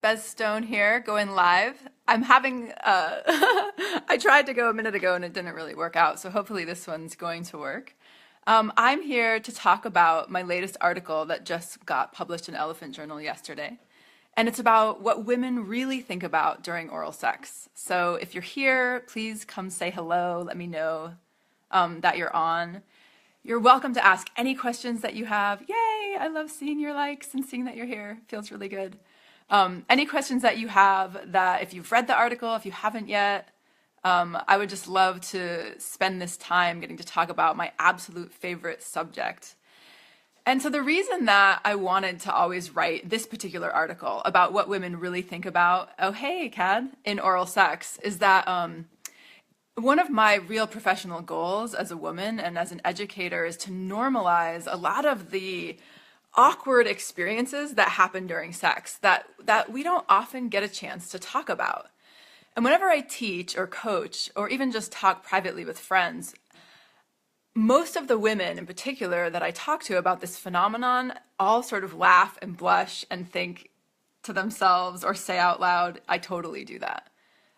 Bez Stone here, going live. I'm having, I tried to go a minute ago and it didn't really work out, so hopefully this one's going to work. I'm here to talk about my latest article that just got published in Elephant Journal yesterday. And it's about what women really think about during oral sex. So if you're here, please come say hello. Let me know that you're on. You're welcome to ask any questions that you have. Yay! I love seeing your likes and seeing that you're here. Feels really good. Any questions that you have that if you've read the article, if you haven't yet, I would just love to spend this time getting to talk about my absolute favorite subject. And so the reason that I wanted to always write this particular article about what women really think about, oh hey, Cad, in oral sex, is that one of my real professional goals as a woman and as an educator is to normalize a lot of the awkward experiences that happen during sex that we don't often get a chance to talk about. And whenever I teach or coach or even just talk privately with friends, most of the women in particular that I talk to about this phenomenon all sort of laugh and blush and think to themselves or say out loud, I totally do that.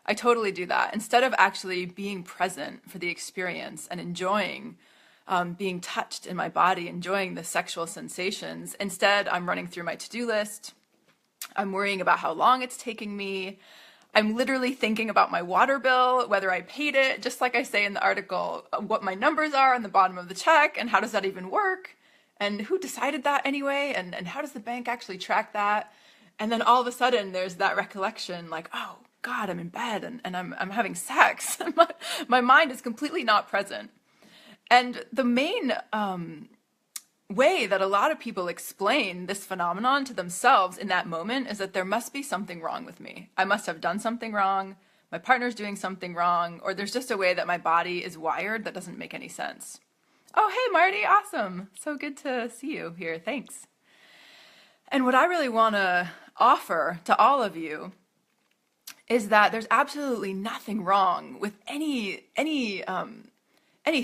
I totally do that. Instead of actually being present for the experience and enjoying being touched in my body, enjoying the sexual sensations, instead I'm running through my to-do list. I'm worrying about how long it's taking me. I'm literally thinking about my water bill, whether I paid it, just like I say in the article, what my numbers are on the bottom of the check, and how does that even work? And who decided that anyway? And how does the bank actually track that? And then all of a sudden there's that recollection like, oh God, I'm in bed and I'm having sex. My mind is completely not present. And the main way that a lot of people explain this phenomenon to themselves in that moment is that there must be something wrong with me. I must have done something wrong. My partner's doing something wrong, or there's just a way that my body is wired that doesn't make any sense. Oh, hey, Marty, awesome. So good to see you here. Thanks. And what I really want to offer to all of you is that there's absolutely nothing wrong with any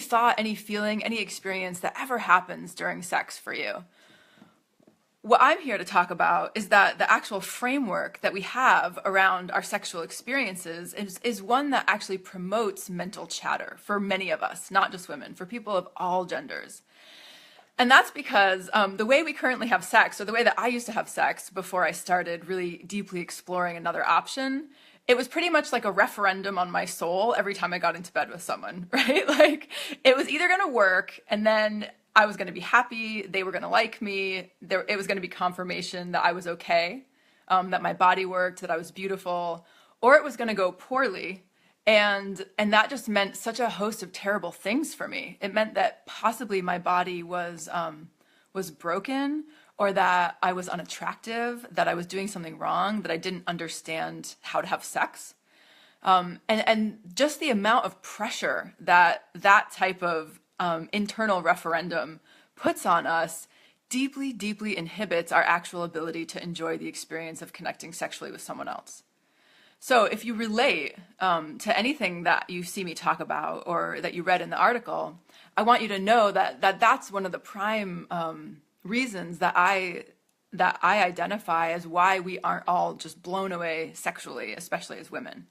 thought, any feeling, any experience that ever happens during sex for you. What I'm here to talk about is that the actual framework that we have around our sexual experiences is one that actually promotes mental chatter for many of us, not just women, for people of all genders. And that's because the way we currently have sex, or the way that I used to have sex before I started really deeply exploring another option, it was pretty much like a referendum on my soul every time I got into bed with someone, right? Like it was either going to work and then I was going to be happy, they were going to like me, it was going to be confirmation that I was okay, that my body worked, that I was beautiful, or it was going to go poorly. And that just meant such a host of terrible things for me. It meant that possibly my body was broken, or that I was unattractive, that I was doing something wrong, that I didn't understand how to have sex. And just the amount of pressure that type of internal referendum puts on us deeply, deeply inhibits our actual ability to enjoy the experience of connecting sexually with someone else. So if you relate to anything that you see me talk about or that you read in the article, I want you to know that that's one of the prime reasons that I identify as why we aren't all just blown away sexually, especially as women,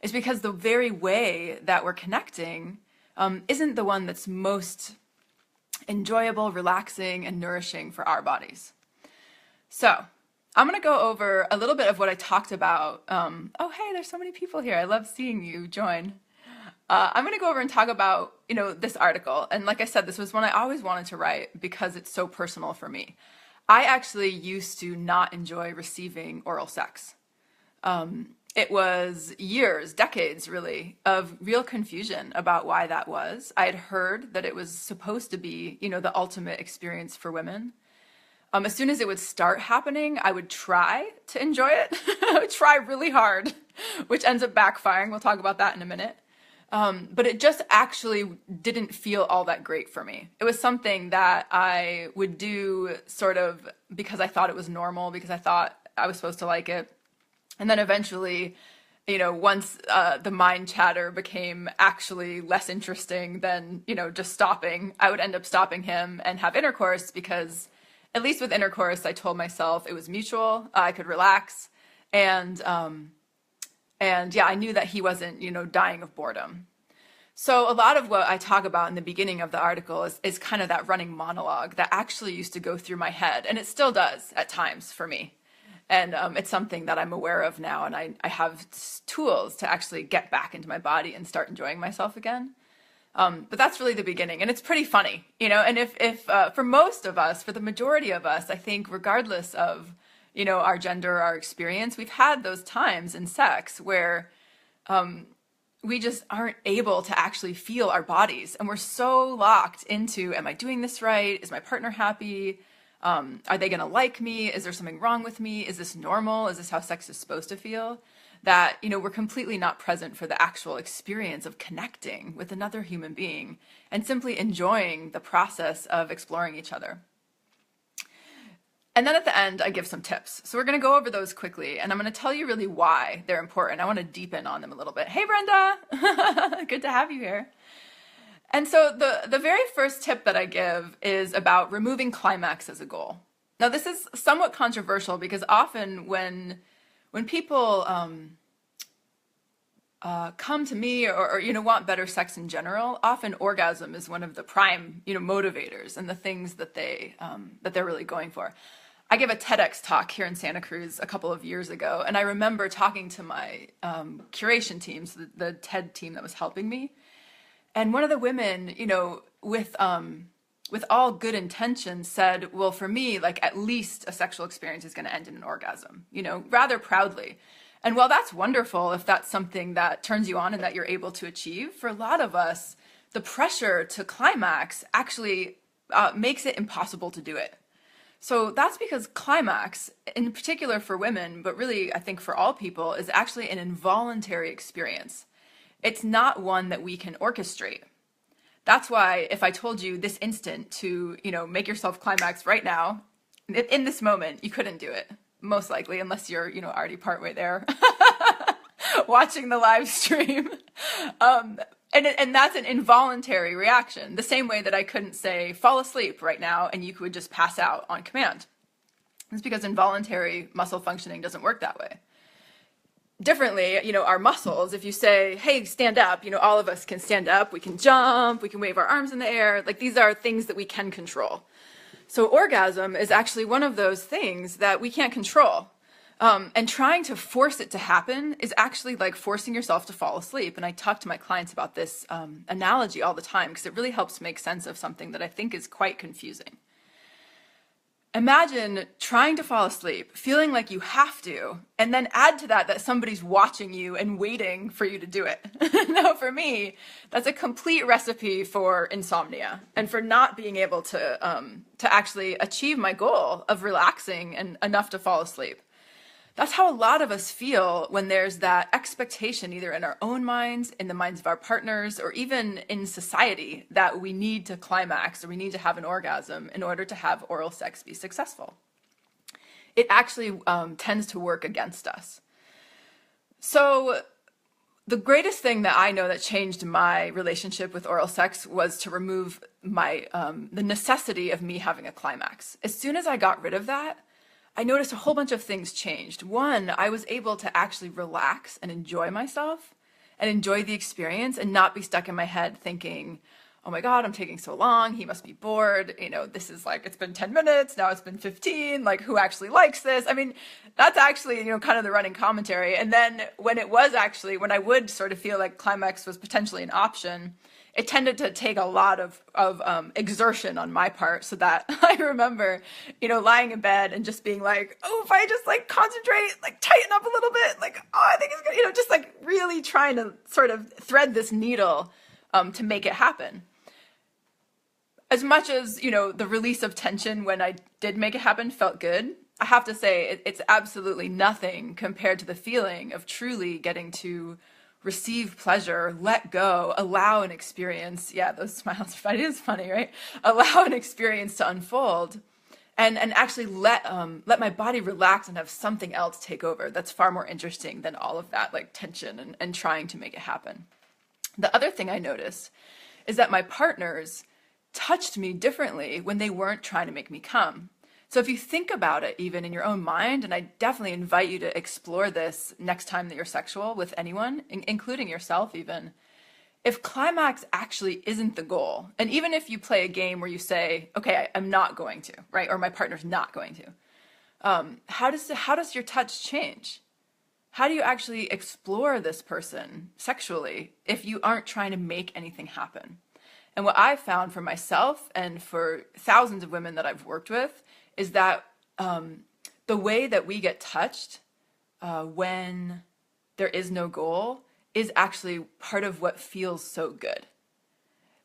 is because the very way that we're connecting isn't the one that's most enjoyable, relaxing, and nourishing for our bodies. So I'm going to go over a little bit of what I talked about. Oh, hey, there's so many people here. I love seeing you join. I'm going to go over and talk about, this article. And like I said, this was one I always wanted to write because it's so personal for me. I actually used to not enjoy receiving oral sex. It was years, decades really, of real confusion about why that was. I had heard that it was supposed to be, the ultimate experience for women. As soon as it would start happening, I would try to enjoy it. I would try really hard, which ends up backfiring. We'll talk about that in a minute. But it just actually didn't feel all that great for me. It was something that I would do sort of because I thought it was normal, because I thought I was supposed to like it. And then eventually, once the mind chatter became actually less interesting than, just stopping, I would end up stopping him and have intercourse because, at least with intercourse, I told myself it was mutual, I could relax, And yeah, I knew that he wasn't, dying of boredom. So a lot of what I talk about in the beginning of the article is kind of that running monologue that actually used to go through my head, and it still does at times for me. And it's something that I'm aware of now, and I have tools to actually get back into my body and start enjoying myself again. But that's really the beginning, and it's pretty funny, And if for most of us, for the majority of us, I think regardless of our gender, our experience, we've had those times in sex where we just aren't able to actually feel our bodies. And we're so locked into, am I doing this right? Is my partner happy? Are they going to like me? Is there something wrong with me? Is this normal? Is this how sex is supposed to feel? That, we're completely not present for the actual experience of connecting with another human being and simply enjoying the process of exploring each other. And then at the end, I give some tips. So we're going to go over those quickly, and I'm going to tell you really why they're important. I want to deepen on them a little bit. Hey, Brenda. Good to have you here. And so the very first tip that I give is about removing climax as a goal. Now, this is somewhat controversial because often when people come to me or want better sex in general, often orgasm is one of the prime motivators and the things that they're really going for. I gave a TEDx talk here in Santa Cruz a couple of years ago, and I remember talking to my curation team, so the TED team that was helping me. And one of the women, with all good intentions said, well, for me, like at least a sexual experience is going to end in an orgasm, rather proudly. And while that's wonderful, if that's something that turns you on and that you're able to achieve, for a lot of us, the pressure to climax actually makes it impossible to do it. So that's because climax, in particular for women, but really I think for all people, is actually an involuntary experience. It's not one that we can orchestrate. That's why if I told you this instant to, make yourself climax right now, in this moment, you couldn't do it, most likely, unless you're, already partway there watching the live stream. And that's an involuntary reaction, the same way that I couldn't say, fall asleep right now, and you could just pass out on command. It's because involuntary muscle functioning doesn't work that way. Differently, our muscles, if you say, hey, stand up, all of us can stand up, we can jump, we can wave our arms in the air, like these are things that we can control. So orgasm is actually one of those things that we can't control. And trying to force it to happen is actually like forcing yourself to fall asleep. And I talk to my clients about this analogy all the time because it really helps make sense of something that I think is quite confusing. Imagine trying to fall asleep, feeling like you have to, and then add to that somebody's watching you and waiting for you to do it. Now, for me, that's a complete recipe for insomnia and for not being able to actually achieve my goal of relaxing and enough to fall asleep. That's how a lot of us feel when there's that expectation, either in our own minds, in the minds of our partners, or even in society, that we need to climax or we need to have an orgasm in order to have oral sex be successful. It actually tends to work against us. So the greatest thing that I know that changed my relationship with oral sex was to remove the necessity of me having a climax. As soon as I got rid of that, I noticed a whole bunch of things changed. One, I was able to actually relax and enjoy myself and enjoy the experience and not be stuck in my head thinking, oh my God, I'm taking so long. He must be bored. This is like, it's been 10 minutes. Now it's been 15. Like, who actually likes this? I mean, that's actually, kind of the running commentary. And then when I would sort of feel like climax was potentially an option, it tended to take a lot of exertion on my part, so that I remember, lying in bed and just being like, oh, if I just like concentrate, like tighten up a little bit, like, oh, I think it's good, just like really trying to sort of thread this needle to make it happen. As much as, the release of tension when I did make it happen felt good, I have to say it's absolutely nothing compared to the feeling of truly getting to receive pleasure, let go, allow an experience. Yeah, those smiles are funny. It is funny, right? Allow an experience to unfold and actually let my body relax and have something else take over. That's far more interesting than all of that like tension and trying to make it happen. The other thing I noticed is that my partners touched me differently when they weren't trying to make me come. So if you think about it, even in your own mind, and I definitely invite you to explore this next time that you're sexual with anyone, including yourself even, if climax actually isn't the goal, and even if you play a game where you say, okay, I'm not going to, right? Or my partner's not going to, how does your touch change? How do you actually explore this person sexually if you aren't trying to make anything happen? And what I've found for myself and for thousands of women that I've worked with is that the way that we get touched when there is no goal is actually part of what feels so good.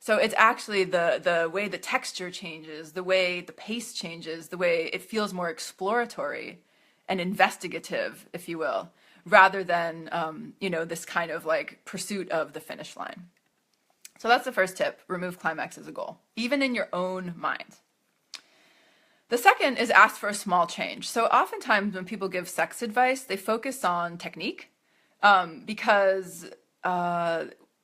So it's actually the way the texture changes, the way the pace changes, the way it feels more exploratory and investigative, if you will, rather than this kind of like pursuit of the finish line. So that's the first tip: remove climax as a goal, even in your own mind. The second is ask for a small change. So oftentimes when people give sex advice, they focus on technique because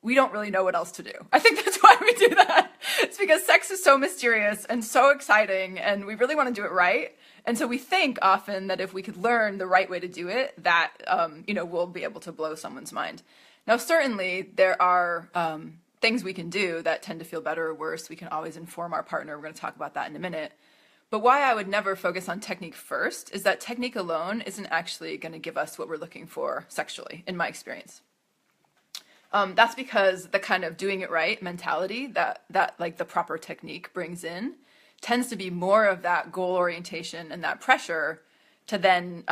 we don't really know what else to do. I think that's why we do that. It's because sex is so mysterious and so exciting, and we really want to do it right. And so we think often that if we could learn the right way to do it, that we'll be able to blow someone's mind. Now, certainly there are things we can do that tend to feel better or worse. We can always inform our partner. We're going to talk about that in a minute. But why I would never focus on technique first is that technique alone isn't actually going to give us what we're looking for sexually, in my experience. That's because the kind of doing it right mentality that like the proper technique brings in tends to be more of that goal orientation and that pressure to then,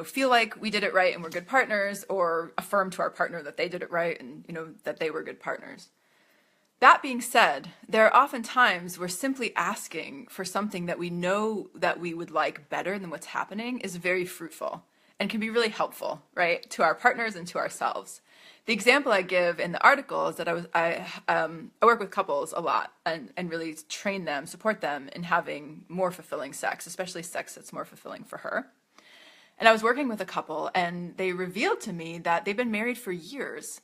feel like we did it right and we're good partners, or affirm to our partner that they did it right and, that they were good partners. That being said, there are often times where simply asking for something that we know that we would like better than what's happening is very fruitful and can be really helpful, right, to our partners and to ourselves. The example I give in the article is that I work with couples a lot and really train them, support them in having more fulfilling sex, especially sex that's more fulfilling for her. And I was working with a couple, and they revealed to me that they've been married for years.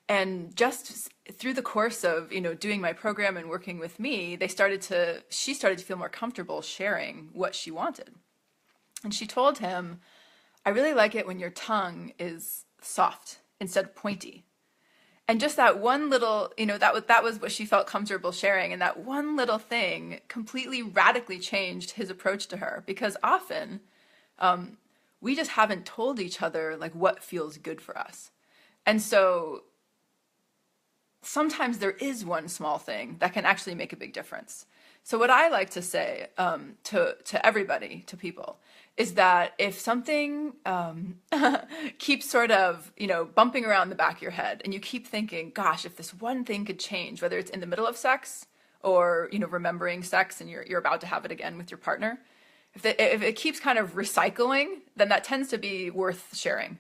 And just through the course of, doing my program and working with me, she started to feel more comfortable sharing what she wanted. And she told him, I really like it when your tongue is soft instead of pointy. And just that one little, that was what she felt comfortable sharing. And that one little thing completely radically changed his approach to her, because often we just haven't told each other like what feels good for us. And so sometimes there is one small thing that can actually make a big difference. So what I like to say to everybody, to people, is that if something keeps sort of, bumping around the back of your head, and you keep thinking, gosh, if this one thing could change, whether it's in the middle of sex or, remembering sex and you're about to have it again with your partner, if it keeps kind of recycling, then that tends to be worth sharing.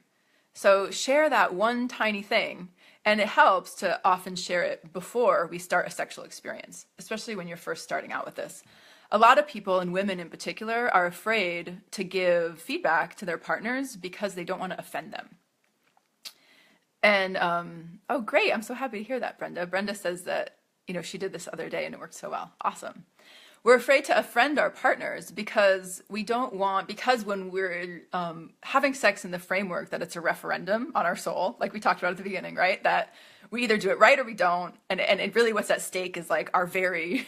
So share that one tiny thing. And it helps to often share it before we start a sexual experience, especially when you're first starting out with this. A lot of people, and women in particular, are afraid to give feedback to their partners because they don't want to offend them. And, oh, great. I'm so happy to hear that, Brenda. Brenda says that, she did this other day and it worked so well. Awesome. We're afraid to offend our partners because because when we're having sex in the framework that it's a referendum on our soul, like we talked about at the beginning, right? That we either do it right or we don't. And it really what's at stake is like our very,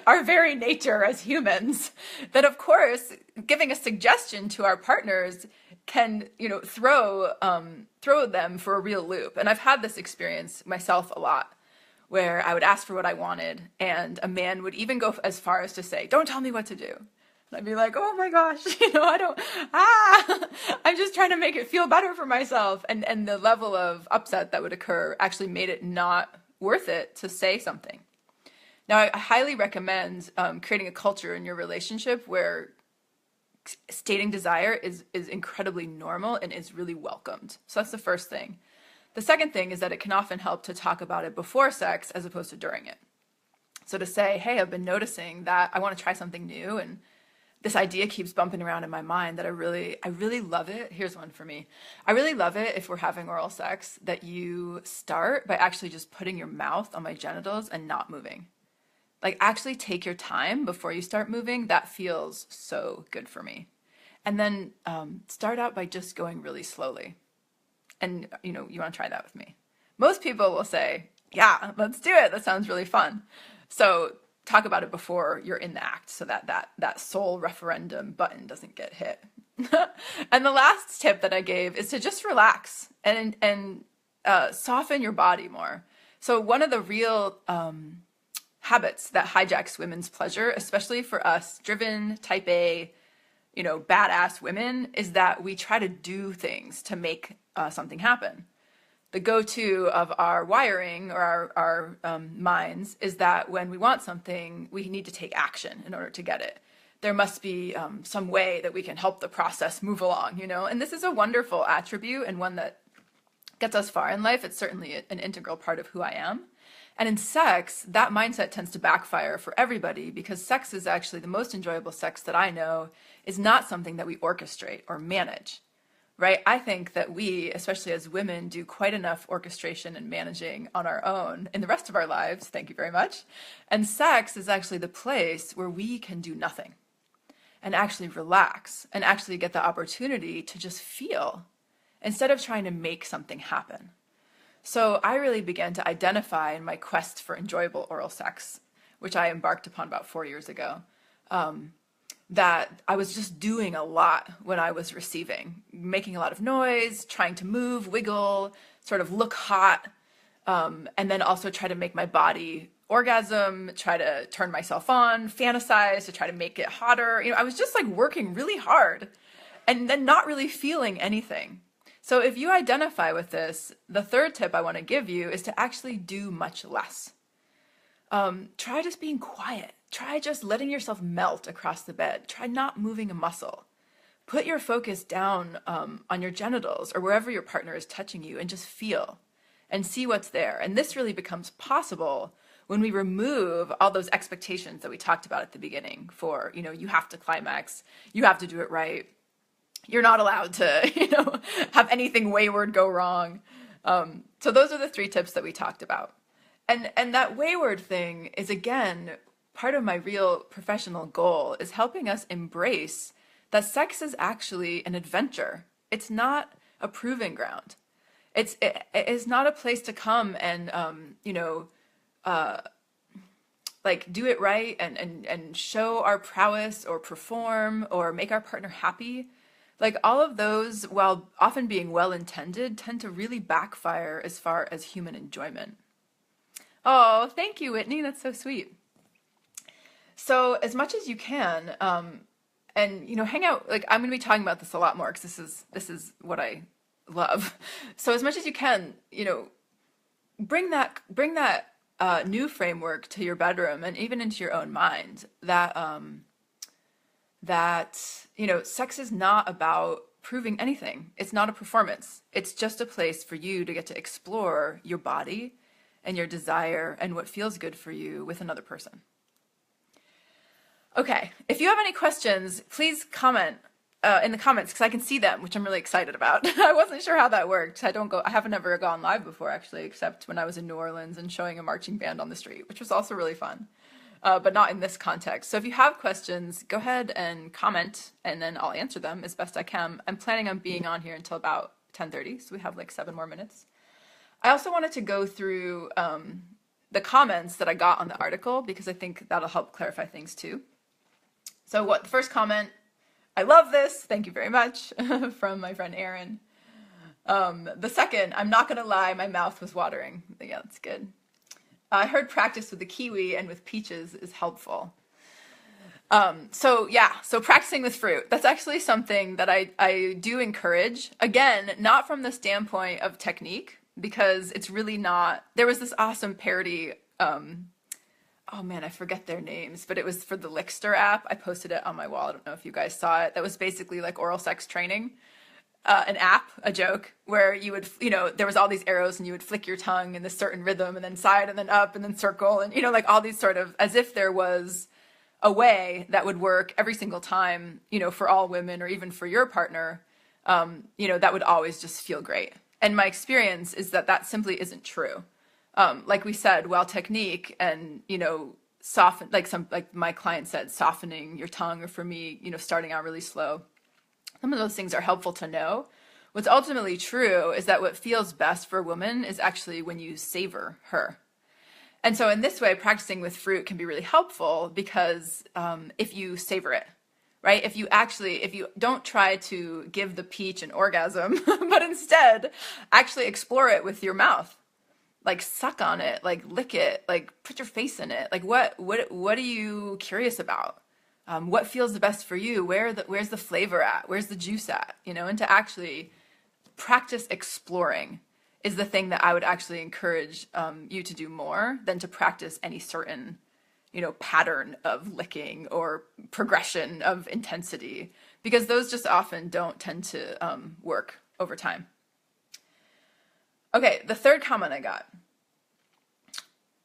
our very nature as humans. That of course, giving a suggestion to our partners can, throw them for a real loop. And I've had this experience myself a lot, where I would ask for what I wanted, and a man would even go as far as to say, don't tell me what to do. And I'd be like, oh my gosh, I'm just trying to make it feel better for myself. And the level of upset that would occur actually made it not worth it to say something. Now, I highly recommend creating a culture in your relationship where stating desire is incredibly normal and is really welcomed. So that's the first thing. The second thing is that it can often help to talk about it before sex as opposed to during it. So to say, hey, I've been noticing that I want to try something new, and this idea keeps bumping around in my mind that I really love it. Here's one for me. I really love it if we're having oral sex that you start by actually just putting your mouth on my genitals and not moving. Like actually take your time before you start moving. That feels so good for me. And then start out by just going really slowly. And you want to try that with me. Most people will say, yeah, let's do it. That sounds really fun. So talk about it before you're in the act so that soul referendum button doesn't get hit. And the last tip that I gave is to just relax and soften your body more. So one of the real habits that hijacks women's pleasure, especially for us driven type A, badass women, is that we try to do things to make something happen. The go-to of our wiring or our minds is that when we want something, we need to take action in order to get it. There must be some way that we can help the process move along, and this is a wonderful attribute and one that gets us far in life. It's certainly an integral part of who I am. And in sex, that mindset tends to backfire for everybody because sex is actually the most enjoyable sex that I know is not something that we orchestrate or manage, right? I think that we, especially as women, do quite enough orchestration and managing on our own in the rest of our lives. Thank you very much. And sex is actually the place where we can do nothing and actually relax and actually get the opportunity to just feel instead of trying to make something happen. So I really began to identify in my quest for enjoyable oral sex, which I embarked upon about 4 years ago, that I was just doing a lot when I was receiving, making a lot of noise, trying to move, wiggle, sort of look hot, and then also try to make my body orgasm, try to turn myself on, fantasize to try to make it hotter. I was just like working really hard and then not really feeling anything. So if you identify with this, the third tip I want to give you is to actually do much less. Try just being quiet. Try just letting yourself melt across the bed. Try not moving a muscle. Put your focus down on your genitals or wherever your partner is touching you and just feel and see what's there. And this really becomes possible when we remove all those expectations that we talked about at the beginning for, you have to climax, you have to do it right. You're not allowed to, have anything wayward go wrong. So those are the 3 tips that we talked about. And that wayward thing is, again, part of my real professional goal is helping us embrace that sex is actually an adventure. It's not a proving ground. It is not a place to come and, do it right and show our prowess or perform or make our partner happy. Like all of those, while often being well-intended, tend to really backfire as far as human enjoyment. Oh, thank you, Whitney. That's so sweet. So as much as you can, and hang out. Like I'm going to be talking about this a lot more because this is what I love. So as much as you can, bring that new framework to your bedroom and even into your own mind. That sex is not about proving anything. It's not a performance. It's just a place for you to get to explore your body and your desire and what feels good for you with another person. Okay, if you have any questions, please comment in the comments because I can see them, which I'm really excited about. I wasn't sure how that worked. I haven't ever gone live before actually, except when I was in New Orleans and showing a marching band on the street, which was also really fun. But not in this context. So if you have questions, go ahead and comment, and then I'll answer them as best I can. I'm planning on being on here until about 10:30, so we have like 7 more minutes. I also wanted to go through the comments that I got on the article because I think that'll help clarify things too. So the first comment, I love this, thank you very much, from my friend Erin. The second, I'm not gonna lie, my mouth was watering. Yeah, that's good. I heard practice with the kiwi and with peaches is helpful. So practicing with fruit, that's actually something that I do encourage. Again, not from the standpoint of technique, because it's really not. There was this awesome parody, oh man, I forget their names, but it was for the Lickster app. I posted it on my wall. I don't know if you guys saw it. That was basically like oral sex training. An app, a joke, where you would, there was all these arrows and you would flick your tongue in this certain rhythm and then side and then up and then circle and, like all these sort of, as if there was a way that would work every single time, for all women or even for your partner, that would always just feel great. And my experience is that simply isn't true. Like we said, while technique and, soften, like my client said, softening your tongue, or for me, starting out really slow. Some of those things are helpful to know. What's ultimately true is that what feels best for a woman is actually when you savor her. And so in this way, practicing with fruit can be really helpful because if you savor it, right? If you don't try to give the peach an orgasm, but instead actually explore it with your mouth, like suck on it, like lick it, like put your face in it. Like what are you curious about? What feels the best for you? Where's the flavor at? Where's the juice at? And to actually practice exploring is the thing that I would actually encourage you to do more than to practice any certain, pattern of licking or progression of intensity, because those just often don't tend to work over time. Okay, the third comment I got.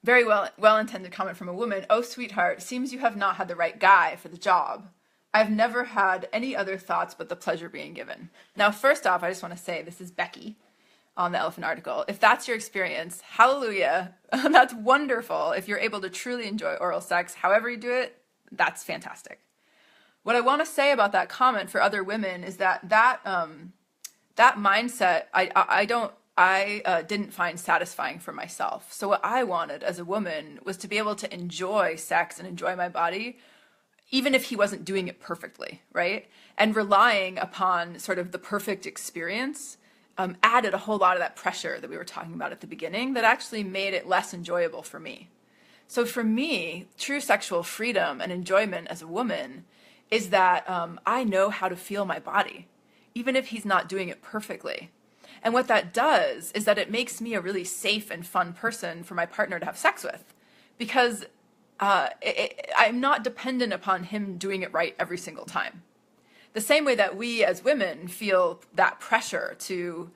Very well-intended comment from a woman. "Oh, sweetheart, seems you have not had the right guy for the job. I've never had any other thoughts but the pleasure being given." Now, first off, I just want to say this is Becky on the Elephant article. If that's your experience, hallelujah. That's wonderful. If you're able to truly enjoy oral sex, however you do it, that's fantastic. What I want to say about that comment for other women is that mindset, I didn't find satisfying for myself. So what I wanted as a woman was to be able to enjoy sex and enjoy my body, even if he wasn't doing it perfectly, right? And relying upon sort of the perfect experience added a whole lot of that pressure that we were talking about at the beginning that actually made it less enjoyable for me. So for me, true sexual freedom and enjoyment as a woman is that I know how to feel my body, even if he's not doing it perfectly. And what that does is that it makes me a really safe and fun person for my partner to have sex with, because I'm not dependent upon him doing it right every single time. The same way that we as women feel that pressure to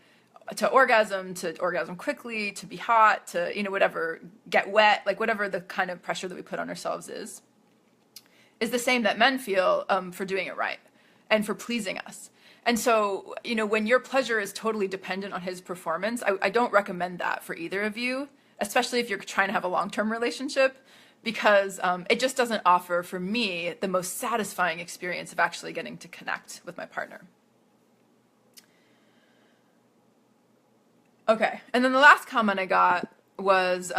orgasm quickly, to be hot, to, whatever, get wet, like whatever the kind of pressure that we put on ourselves is the same that men feel for doing it right and for pleasing us. And so, when your pleasure is totally dependent on his performance, I don't recommend that for either of you, especially if you're trying to have a long-term relationship, because it just doesn't offer, for me, the most satisfying experience of actually getting to connect with my partner. Okay, and then the last comment I got was,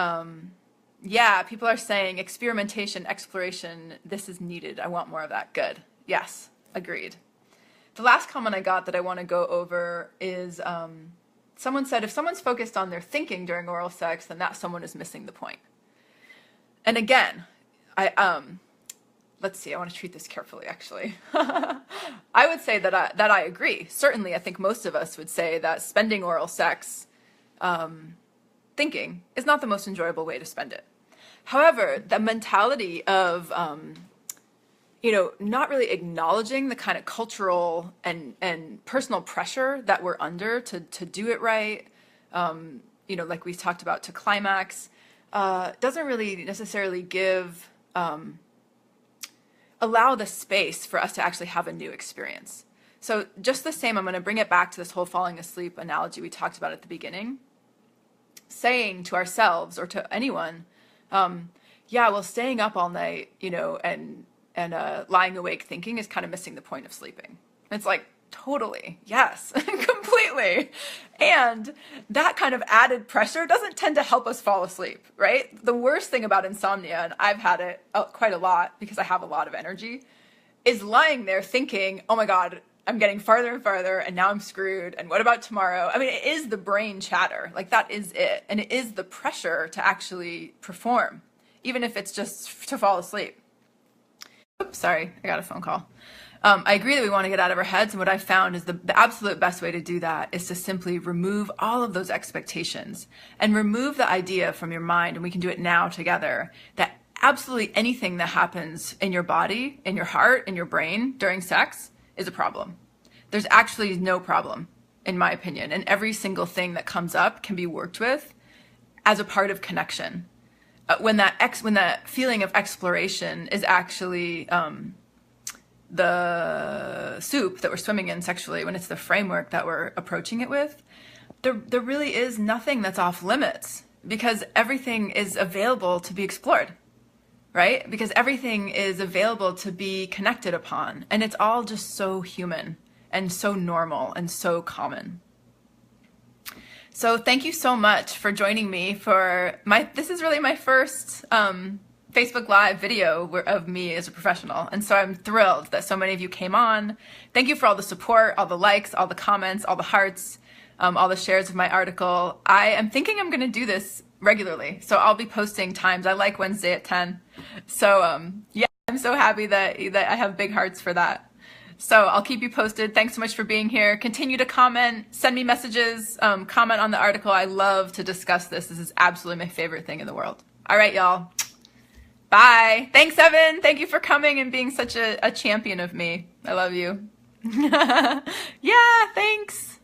yeah, people are saying experimentation, exploration, this is needed. I want more of that. Good. Yes, agreed. The last comment I got that I want to go over is someone said, if someone's focused on their thinking during oral sex, then that someone is missing the point. And again, let's see, I want to treat this carefully, actually. I would say that I agree. Certainly, I think most of us would say that spending oral sex thinking is not the most enjoyable way to spend it. However, the mentality of not really acknowledging the kind of cultural and personal pressure that we're under to do it right, like we talked about, to climax, doesn't really necessarily allow the space for us to actually have a new experience. So just the same, I'm going to bring it back to this whole falling asleep analogy we talked about at the beginning. Saying to ourselves or to anyone, staying up all night, and lying awake thinking is kind of missing the point of sleeping. It's like, totally, yes, completely. And that kind of added pressure doesn't tend to help us fall asleep, right? The worst thing about insomnia, and I've had it quite a lot because I have a lot of energy, is lying there thinking, oh my God, I'm getting farther and farther, and now I'm screwed, and what about tomorrow? I mean, it is the brain chatter, like that is it. And it is the pressure to actually perform, even if it's just to fall asleep. Oops, sorry, I got a phone call. I agree that we want to get out of our heads, and what I found is the absolute best way to do that is to simply remove all of those expectations and remove the idea from your mind, and we can do it now together, that absolutely anything that happens in your body, in your heart, in your brain during sex is a problem. There's actually no problem, in my opinion, and every single thing that comes up can be worked with as a part of connection. When that feeling of exploration is actually the soup that we're swimming in sexually, when it's the framework that we're approaching it with, there really is nothing that's off limits, because everything is available to be explored. right? Because everything is available to be connected upon, and it's all just so human and so normal and so common. So thank you so much for joining me for this is really my first Facebook Live video of me as a professional. And so I'm thrilled that so many of you came on. Thank you for all the support, all the likes, all the comments, all the hearts, all the shares of my article. I am thinking I'm going to do this regularly. So I'll be posting times. I like Wednesday at 10. So yeah, I'm so happy that I have big hearts for that. So I'll keep you posted. Thanks so much for being here. Continue to comment, send me messages, comment on the article. I love to discuss this. This is absolutely my favorite thing in the world. All right, y'all. Bye. Thanks, Evan. Thank you for coming and being such a champion of me. I love you. Yeah, thanks.